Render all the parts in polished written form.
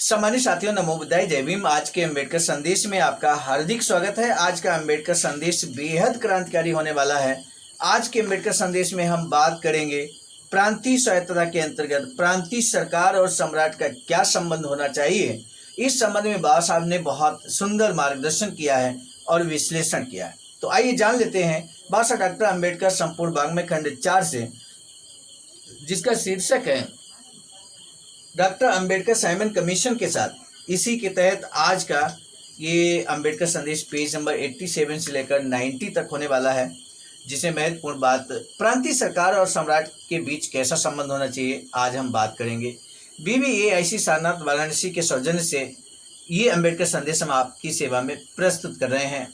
सम्मानित साथियों, नमो बुद्धाय, जय भीम। आज के अम्बेडकर संदेश में आपका हार्दिक स्वागत है। आज का अम्बेडकर संदेश बेहद क्रांतिकारी होने वाला है। आज के अम्बेडकर संदेश में हम बात करेंगे प्रांतीय स्वायत्तता के अंतर्गत प्रांतीय सरकार और सम्राट का क्या संबंध होना चाहिए। इस संबंध में बाबा साहब ने बहुत सुंदर मार्गदर्शन किया है और विश्लेषण किया है। तो आइए जान लेते हैं बाबा साहब डॉक्टर अम्बेडकर संपूर्ण वाङ्मय खंड 4 से, जिसका शीर्षक है डॉक्टर अम्बेडकर साइमन कमीशन के साथ। इसी के तहत आज का ये अम्बेडकर संदेश पेज नंबर 87 से लेकर 90 तक होने वाला है, जिसमें महत्वपूर्ण बात प्रांतीय सरकार और सम्राट के बीच कैसा संबंध होना चाहिए आज हम बात करेंगे। BBAIC सारनाथ वाराणसी के सौजन्य से ये अम्बेडकर संदेश हम आपकी सेवा में प्रस्तुत कर रहे हैं।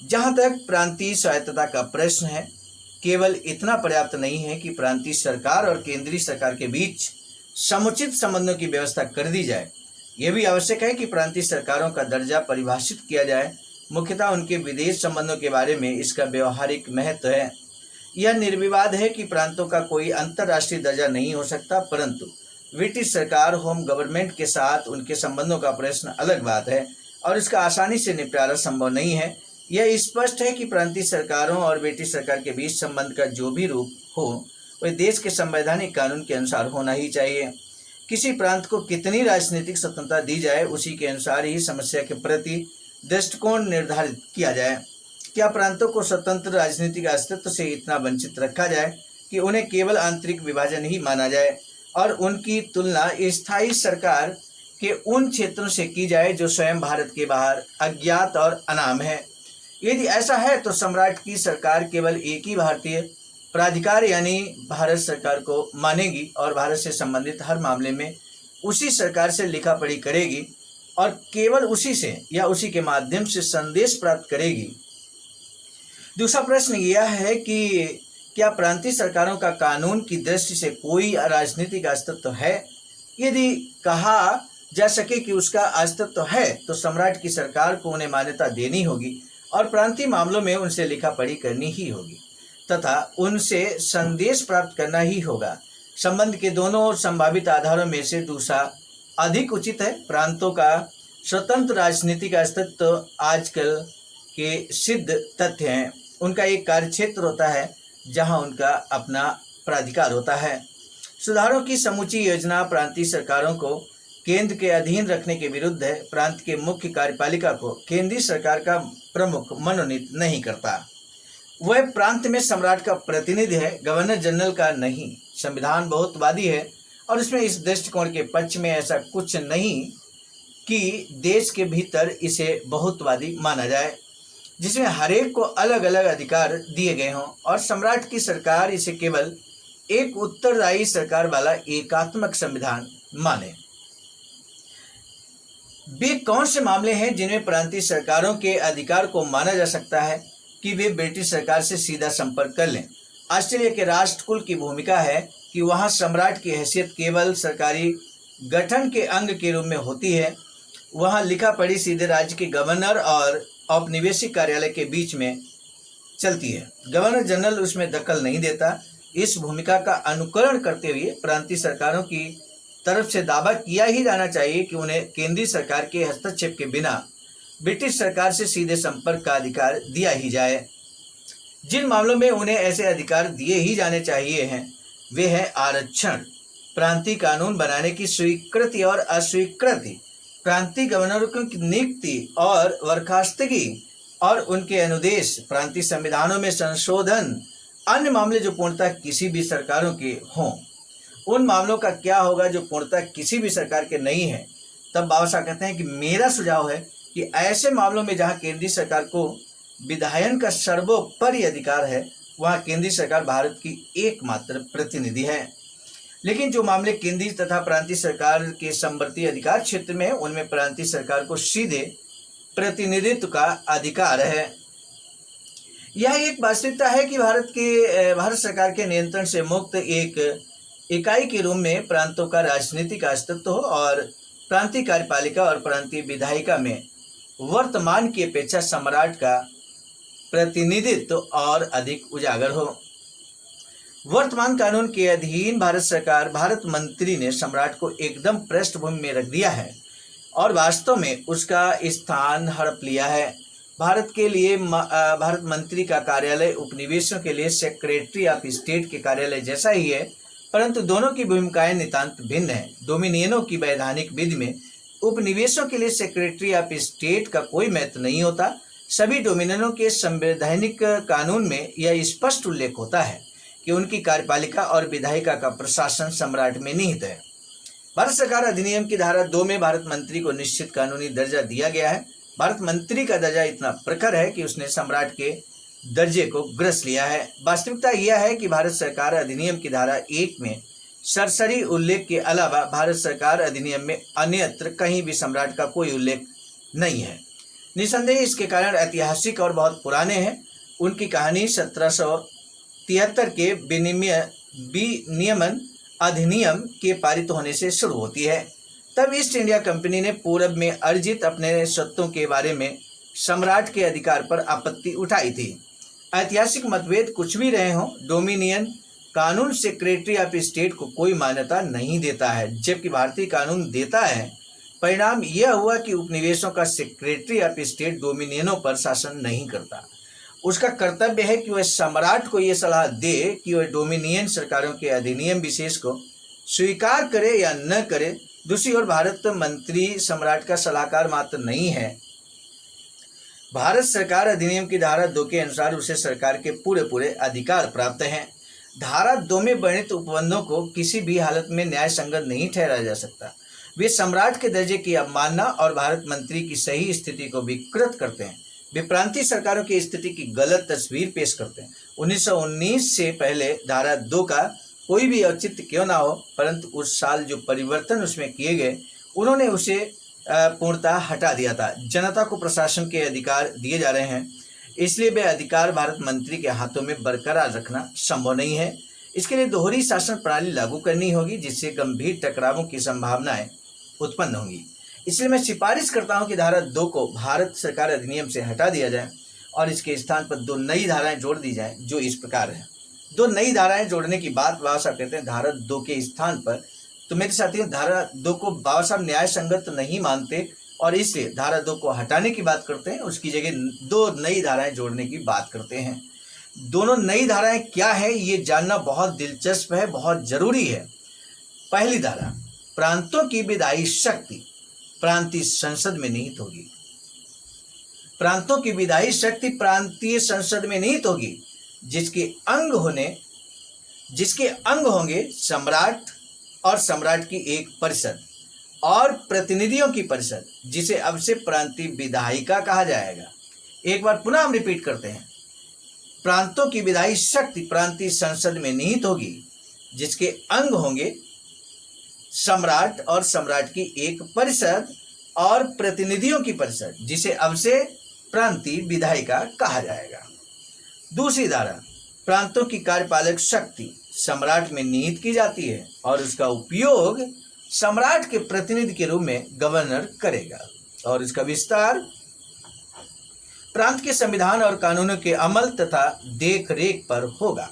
जहाँ तक प्रांतीय स्वायत्तता का प्रश्न है, केवल इतना पर्याप्त नहीं है कि प्रांतीय सरकार और केंद्रीय सरकार के बीच समुचित संबंधों की व्यवस्था कर दी जाए। यह भी आवश्यक है कि प्रांतीय सरकारों का दर्जा परिभाषित किया जाए। मुख्यतः उनके विदेश संबंधों के बारे में इसका व्यवहारिक महत्व है। यह निर्विवाद है कि प्रांतों का कोई अंतर्राष्ट्रीय दर्जा नहीं हो सकता, परंतु ब्रिटिश सरकार होम गवर्नमेंट के साथ उनके संबंधों का प्रश्न अलग बात है और इसका आसानी से निपटारा संभव नहीं है। यह स्पष्ट है कि प्रांतीय सरकारों और ब्रिटिश सरकार के बीच संबंध का जो भी रूप हो वह देश के संवैधानिक कानून के अनुसार होना ही चाहिए। किसी प्रांत को कितनी राजनीतिक स्वतंत्रता दी जाए, उसी के अनुसार ही समस्या के प्रति दृष्टिकोण निर्धारित किया जाए। क्या प्रांतों को स्वतंत्र राजनीतिक अस्तित्व से इतना वंचित रखा जाए कि उन्हें केवल आंतरिक विभाजन ही माना जाए और उनकी तुलना स्थायी सरकार के उन क्षेत्रों से की जाए जो स्वयं भारत के बाहर अज्ञात और अनाम है? यदि ऐसा है तो सम्राट की सरकार केवल एक ही भारतीय प्राधिकार यानी भारत सरकार को मानेगी और भारत से संबंधित हर मामले में उसी सरकार से लिखा पढ़ी करेगी और केवल उसी से या उसी के माध्यम से संदेश प्राप्त करेगी। दूसरा प्रश्न यह है कि क्या प्रांतीय सरकारों का कानून की दृष्टि से कोई राजनीतिक अस्तित्व है? यदि कहा जा सके कि उसका अस्तित्व है तो सम्राट की सरकार को उन्हें मान्यता देनी होगी और प्रांतीय मामलों में उनसे लिखा पढ़ी करनी ही होगी तथा उनसे संदेश प्राप्त करना ही होगा। संबंध के दोनों संभावित आधारों में से दूसरा अधिक उचित है। प्रांतों का स्वतंत्र राजनीतिक अस्तित्व आजकल के सिद्ध तथ्य हैं। उनका एक कार्यक्षेत्र होता है जहां उनका अपना प्राधिकार होता है। सुधारों की समूची योजना प्रांतीय सरकारों को केंद्र के अधीन रखने के विरुद्ध है। प्रांत के मुख्य कार्यपालिका को केंद्रीय सरकार का प्रमुख मनोनीत नहीं करता। वह प्रांत में सम्राट का प्रतिनिधि है, गवर्नर जनरल का नहीं। संविधान बहुत्ववादी है और इसमें इस दृष्टिकोण के पक्ष में ऐसा कुछ नहीं कि देश के भीतर इसे बहुत्ववादी माना जाए, जिसमें हरेक को अलग अलग अधिकार दिए गए हों और सम्राट की सरकार इसे केवल एक उत्तरदायी सरकार वाला एकात्मक संविधान माने। वे कौन से मामले हैं जिनमें प्रांतीय सरकारों के अधिकार को माना जा सकता है कि वे ब्रिटिश सरकार से सीधा संपर्क कर लें? ऑस्ट्रेलिया के राष्ट्रकुल की भूमिका है कि वहां सम्राट की हैसियत केवल सरकारी गठन के अंग के रूप में होती है। वहां लिखा पढ़ी सीधे राज्य के गवर्नर और औपनिवेशिक कार्यालय के बीच में चलती है। गवर्नर जनरल उसमें दखल नहीं देता। इस भूमिका का अनुकरण करते हुए प्रांतीय सरकारों की तरफ से दावा किया ही जाना चाहिए कि उन्हें केंद्रीय सरकार के हस्तक्षेप के बिना ब्रिटिश सरकार से सीधे संपर्क का अधिकार दिया ही जाए। जिन मामलों में उन्हें ऐसे अधिकार दिए ही जाने चाहिए हैं वे है आरक्षण, प्रांतीय कानून बनाने की स्वीकृति और अस्वीकृति, प्रांतीय गवर्नरों की नियुक्ति और बर्खास्तगी और उनके अनुदेश, प्रांतीय संविधानों में संशोधन, अन्य मामले जो पूर्णतः किसी भी सरकारों के हों। उन मामलों का क्या होगा जो पूर्णतः किसी भी सरकार के नहीं है? तब बाबा साहब कहते हैं कि मेरा सुझाव है कि ऐसे मामलों में जहां केंद्रीय सरकार को विधायन का सर्वोपरि अधिकार है, वहां केंद्रीय सरकार भारत की एकमात्र प्रतिनिधि है। लेकिन जो मामले केंद्रीय तथा प्रांतीय सरकार के समवर्ती अधिकार क्षेत्र में है, उनमें प्रांतीय सरकार को सीधे प्रतिनिधित्व का अधिकार है। यह एक वास्तविकता है कि भारत सरकार के नियंत्रण से मुक्त एक इकाई के रूप में प्रांतों का राजनीतिक अस्तित्व हो और प्रांतीय कार्यपालिका और प्रांतीय विधायिका में वर्तमान की अपेक्षा सम्राट का प्रतिनिधित्व और अधिक उजागर हो। वर्तमान कानून के अधीन भारत सरकार भारत मंत्री ने सम्राट को एकदम पृष्ठभूमि में रख दिया है और वास्तव में उसका स्थान हड़प लिया है। भारत के लिए भारत मंत्री का कार्यालय उपनिवेशों के लिए सेक्रेटरी ऑफ स्टेट के कार्यालय जैसा ही है, परंतु दोनों की भूमिकाएं नितांत भिन्न है। डोमिनियनों की वैधानिक विधि में उपनिवेशों के लिए सेक्रेटरी ऑफ स्टेट का कोई महत्व नहीं होता। सभी डोमिनियनों के संवैधानिक कानून में यह स्पष्ट उल्लेख होता है कि उनकी कार्यपालिका और विधायिका का प्रशासन सम्राट में निहित है। भारत सरकार अधिनियम की धारा 2 में भारत मंत्री को निश्चित कानूनी दर्जा दिया गया है। भारत मंत्री का दर्जा इतना प्रखर है कि उसने सम्राट के दर्जे को ग्रस लिया है। वास्तविकता यह है कि भारत सरकार अधिनियम की धारा 1 में सरसरी उल्लेख के अलावा भारत सरकार अधिनियम में अन्यत्र कहीं भी सम्राट का कोई उल्लेख नहीं है। निसंदेह इसके कारण ऐतिहासिक और बहुत पुराने हैं। उनकी कहानी 1773 के विनियमन अधिनियम के पारित होने से शुरू होती है। तब ईस्ट इंडिया कंपनी ने पूरब में अर्जित अपने स्वत्वों के बारे में सम्राट के अधिकार पर आपत्ति उठाई थी। ऐतिहासिक मतभेद कुछ भी रहे हों, डोमिनियन कानून सेक्रेटरी ऑफ स्टेट को कोई मान्यता नहीं देता है, जबकि भारतीय कानून देता है। परिणाम यह हुआ कि उपनिवेशों का सेक्रेटरी ऑफ स्टेट डोमिनियनों पर शासन नहीं करता। उसका कर्तव्य है कि वह सम्राट को यह सलाह दे कि वह डोमिनियन सरकारों के अधिनियम विशेष को स्वीकार करे या न करे। दूसरी ओर भारत मंत्री सम्राट का सलाहकार मात्र नहीं है। भारत सरकार अधिनियम की धारा 2 के अनुसार उसे सरकार के पूरे अधिकार प्राप्त हैं। धारा 2 में वर्णित उपबंधों को किसी भी हालत में न्याय संगत नहीं ठहराया जा सकता। वे सम्राट के दर्जे की अवमानना और भारत मंत्री की सही स्थिति को विकृत करते हैं। वे प्रांतीय सरकारों की स्थिति की गलत तस्वीर पेश करते हैं। 1919 से पहले धारा 2 का कोई भी औचित्य क्यों ना हो, परंतु उस साल जो परिवर्तन उसमें किए गए उन्होंने उसे पूर्णतः हटा दिया था। जनता को प्रशासन के अधिकार दिए जा रहे हैं, इसलिए वे अधिकार भारत मंत्री के हाथों में बरकरार रखना संभव नहीं है। इसके लिए दोहरी शासन प्रणाली लागू करनी होगी, जिससे गंभीर टकरावों की संभावनाएं उत्पन्न होंगी। इसलिए मैं सिफारिश करता हूं कि धारा 2 को भारत सरकार अधिनियम से हटा दिया जाए और इसके स्थान पर 2 नई धाराएं जोड़ दी जाएं, जो इस प्रकार है। 2 नई धाराएं जोड़ने की बात बाबा साहब कहते हैं धारा 2 के स्थान पर। तो मेरे साथियों, धारा 2 को बाबा साहब न्याय संगत नहीं मानते और इसलिए धारा 2 को हटाने की बात करते हैं, उसकी जगह 2 नई धाराएं जोड़ने की बात करते हैं। दोनों नई धाराएं क्या है ये जानना बहुत दिलचस्प है, बहुत जरूरी है। पहली धारा, प्रांतों की विधायी शक्ति प्रांतीय संसद में निहित होगी। प्रांतों की विधायी शक्ति प्रांतीय संसद में निहित होगी, जिसके अंग होंगे सम्राट और सम्राट की एक परिषद और प्रतिनिधियों की परिषद, जिसे अब से प्रांतीय विधायिका कहा जाएगा। एक बार पुनः हम रिपीट करते हैं। प्रांतों की विधायी शक्ति प्रांतीय संसद में निहित होगी, जिसके अंग होंगे सम्राट और सम्राट की एक परिषद और प्रतिनिधियों की परिषद, जिसे अब से प्रांतीय विधायिका कहा जाएगा। दूसरी धारा, प्रांतों की कार्यपालक शक्ति सम्राट में निहित की जाती है और उसका उपयोग सम्राट के प्रतिनिधि के रूप में गवर्नर करेगा और इसका विस्तार प्रांत के संविधान और कानूनों के अमल तथा देखरेख पर होगा।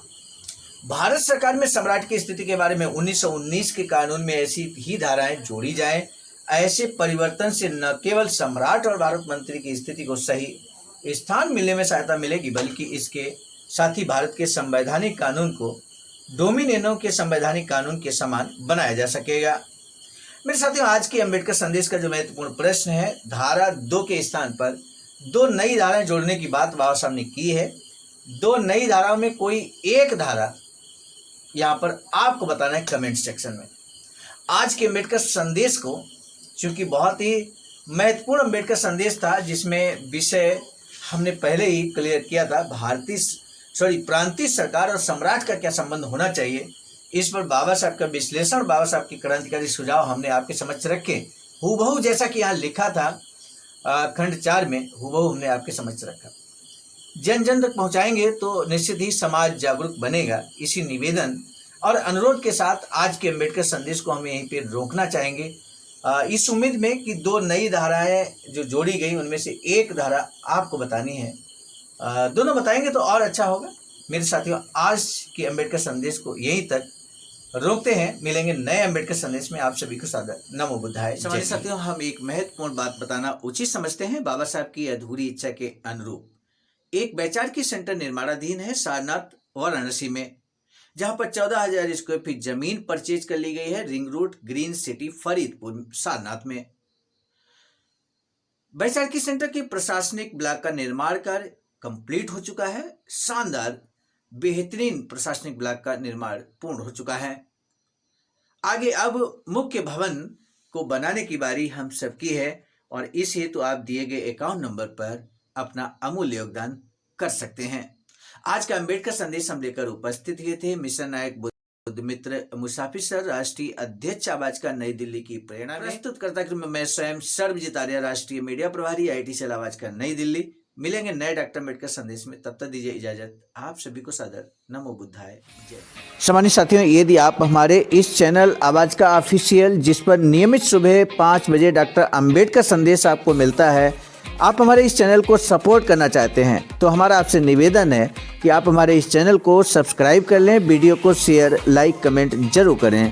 भारत सरकार में सम्राट की स्थिति के बारे में 1919 के कानून में ऐसी ही धाराएं जोड़ी जाएं। ऐसे परिवर्तन से न केवल सम्राट और भारत मंत्री की स्थिति को सही स्थान मिलने में सहायता मिलेगी, बल्कि इसके साथ ही भारत के संवैधानिक कानून को डोमिनियनों के संवैधानिक कानून के समान बनाया जा सकेगा। मेरे साथियों, आज के अम्बेडकर संदेश का जो महत्वपूर्ण प्रश्न है, धारा 2 के स्थान पर 2 नई धाराएं जोड़ने की बात बाबा साहब ने की है। 2 नई धाराओं में कोई एक धारा यहाँ पर आपको बताना है कमेंट सेक्शन में। आज के अम्बेडकर संदेश को, चूंकि बहुत ही महत्वपूर्ण अम्बेडकर संदेश था, जिसमें विषय हमने पहले ही क्लियर किया था, प्रांतीय सरकार और सम्राट का क्या संबंध होना चाहिए, इस पर बाबा साहब का विश्लेषण, बाबा साहब के क्रांतिकारी सुझाव हमने आपके समक्ष रखे। हूबहू जैसा कि यहाँ लिखा था खंड 4 में, हूबहू हमने आपके समक्ष रखा। जन जन तक पहुंचाएंगे तो निश्चित ही समाज जागरूक बनेगा। इसी निवेदन और अनुरोध के साथ आज के अम्बेडकर संदेश को हम यहीं पे रोकना चाहेंगे, इस उम्मीद में कि 2 नई धाराएं जो जोड़ी गई उनमें से एक धारा आपको बतानी है। दोनों बताएंगे तो और अच्छा होगा। मेरे साथियों, आज के अम्बेडकर संदेश को यहीं तक रोकते हैं। मिलेंगे नए अम्बेडकर संदेश में। आप सभी को सादर नमो बुद्धाय। हमारे साथियों, हम एक महत्वपूर्ण बात बताना उचित समझते हैं। बाबा साहब की अधूरी इच्छा के अनुरूप एक वैचारिक सेंटर निर्माणाधीन है सारनाथ वाराणसी में, जहां पर 14,000 स्क्वायर फीट जमीन परचेज कर ली गई है ring road green city Faridpur Sarnath में। वैचारिक सेंटर के प्रशासनिक ब्लॉक का निर्माण कार्य कंप्लीट हो चुका है। शानदार बेहतरीन प्रशासनिक ब्लॉक का निर्माण पूर्ण हो चुका है। आगे अब मुख्य भवन को बनाने की बारी हम सबकी है और इस हेतु आप दिए गए अकाउंट नंबर पर अपना अमूल्य योगदान कर सकते हैं। आज का अम्बेडकर संदेश हम लेकर उपस्थित हुए थे मिशन नायक बुद्ध मित्र मुसाफिर सर, राष्ट्रीय अध्यक्ष आवाज का नई दिल्ली की प्रेरणा में। प्रस्तुत करता मैं स्वयं सर्वजित आर्य, राष्ट्रीय मीडिया प्रभारी, IIT सेल आवाज का नई दिल्ली। मिलेंगे नए डॉक्टर अम्बेडकर संदेश में, तब तक दीजिए इजाजत। आप सभी को सादर नमो बुद्धाय जय। सम्मानित साथियों, यदि आप हमारे इस चैनल आवाज का ऑफिशियल, जिस पर नियमित सुबह 5 बजे डॉक्टर अम्बेडकर संदेश आपको मिलता है, आप हमारे इस चैनल को सपोर्ट करना चाहते हैं तो हमारा आपसे निवेदन है कि आप हमारे इस चैनल को सब्सक्राइब कर लें, वीडियो को शेयर, लाइक, कमेंट जरूर करें।